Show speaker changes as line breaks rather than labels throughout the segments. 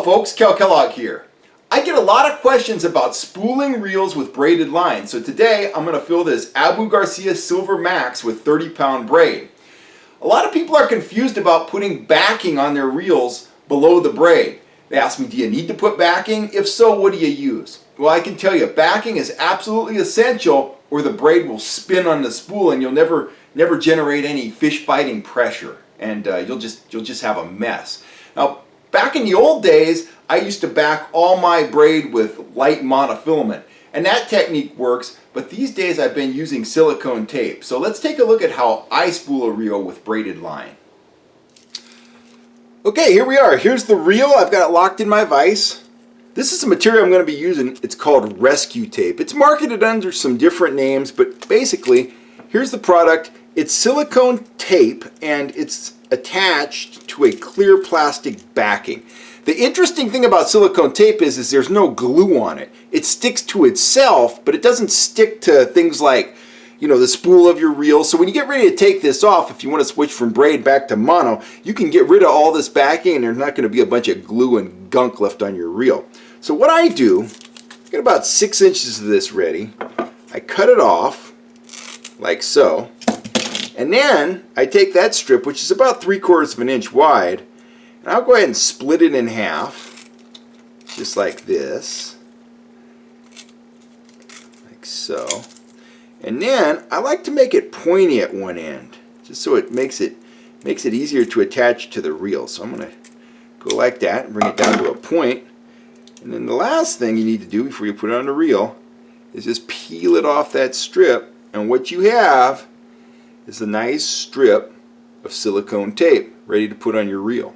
folks, Cal Kellogg here. I get a lot of questions about spooling reels with braided line, so today I'm going to fill this Abu Garcia Silver Max with 30-pound braid. A lot of people are confused about putting backing on their reels below the braid. They ask me, do you need to put backing? If so, what do you use? Well, I can tell you, backing is absolutely essential or the braid will spin on the spool and you'll never generate any fish fighting pressure, and you'll just have a mess. Now, back in the old days, I used to back all my braid with light monofilament, and that technique works, but these days I've been using silicone tape. So let's take a look at how I spool a reel with braided line. Okay, here we are. Here's the reel. I've got it locked in my vise. This is the material I'm going to be using. It's called rescue tape. It's marketed under some different names, but basically, here's the product. It's silicone tape, and it's attached to a clear plastic backing. The interesting thing about silicone tape is there's no glue on it. It sticks to itself, but it doesn't stick to things like, the spool of your reel. So when you get ready to take this off, if you want to switch from braid back to mono, you can get rid of all this backing and there's not going to be a bunch of glue and gunk left on your reel. So what I do, get about 6 inches of this ready. I cut it off like so. And then I take that strip, which is about 3/4 of an inch wide, and I'll go ahead and split it in half, just like this, like so. And then I like to make it pointy at one end, just so it makes it easier to attach to the reel. So I'm going to go like that and bring it down to a point. And then the last thing you need to do before you put it on the reel is just peel it off that strip, and what you have is a nice strip of silicone tape ready to put on your reel.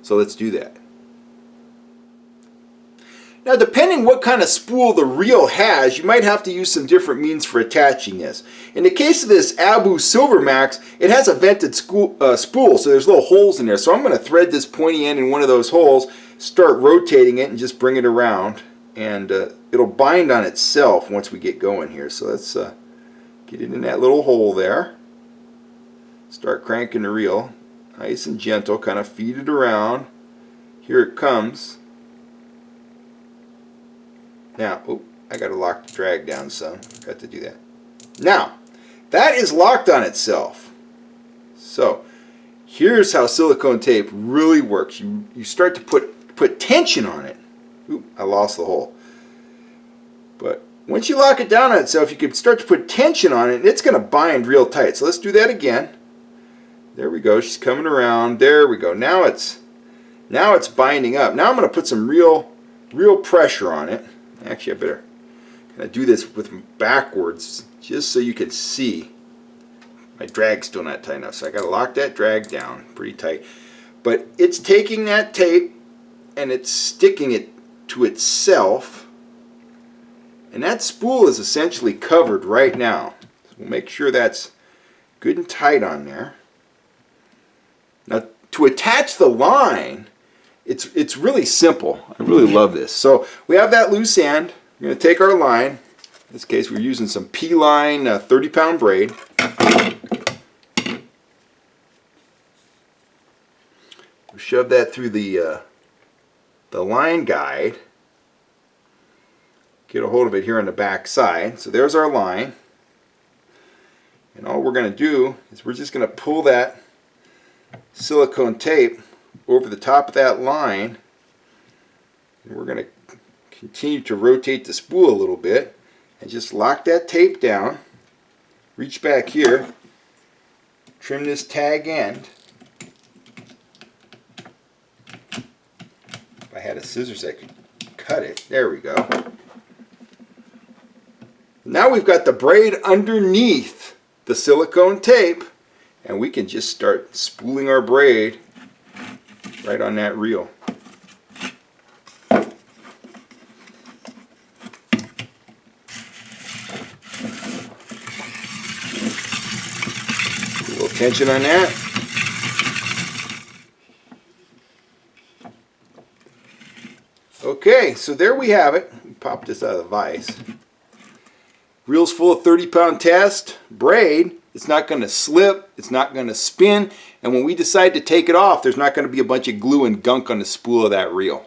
So let's do that. Now, depending what kind of spool the reel has, you might have to use some different means for attaching this. In the case of this Abu Silver Max, it has a vented spool, so there's little holes in there. So I'm going to thread this pointy end in one of those holes, start rotating it, and just bring it around. And it'll bind on itself once we get going here. So let's get it in that little hole there. Start cranking the reel, nice and gentle, kind of feed it around. Here it comes. Now, I got to lock the drag down some. Got to do that. Now, that is locked on itself. So, here's how silicone tape really works. You start to put tension on it. Oop, I lost the hole. But once you lock it down on itself, you can start to put tension on it, and it's going to bind real tight. So let's do that again. There we go. She's coming around. There we go. Now it's binding up. Now I'm going to put some real pressure on it. Actually, I better kind of do this with backwards just so you can see. My drag's still not tight enough, so I got to lock that drag down pretty tight. But it's taking that tape and it's sticking it to itself. And that spool is essentially covered right now. So we'll make sure that's good and tight on there. Now, to attach the line, it's really simple. I really love this. So we have that loose end. We're going to take our line. In this case, we're using some P-line 30-pound braid. We'll shove that through the line guide. Get a hold of it here on the back side. So there's our line. And all we're going to do is we're just going to pull that silicone tape over the top of that line, and we're going to continue to rotate the spool a little bit and just lock that tape down. Reach back here, trim this tag end. If I had a scissors I could cut it. There we go. Now we've got the braid underneath the silicone tape, and we can just start spooling our braid right on that reel. A little tension on that. Okay, so there we have it. Pop this out of the vise. Reel's full of 30-pound test, braid. It's not going to slip, it's not going to spin, and when we decide to take it off, there's not going to be a bunch of glue and gunk on the spool of that reel.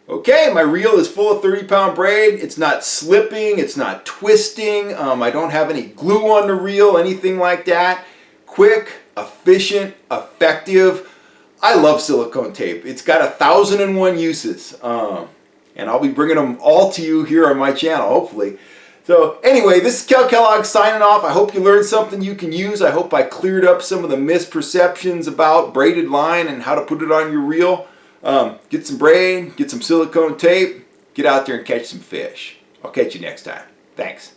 Okay, my reel is full of 30-pound braid. It's not slipping, it's not twisting. I don't have any glue on the reel, anything like that. Quick, efficient, effective. I love silicone tape. It's got 1,001 uses. And I'll be bringing them all to you here on my channel, hopefully. So anyway, this is Kel Kellogg signing off. I hope you learned something you can use. I hope I cleared up some of the misperceptions about braided line and how to put it on your reel. Get some braid, get some silicone tape, get out there and catch some fish. I'll catch you next time. Thanks.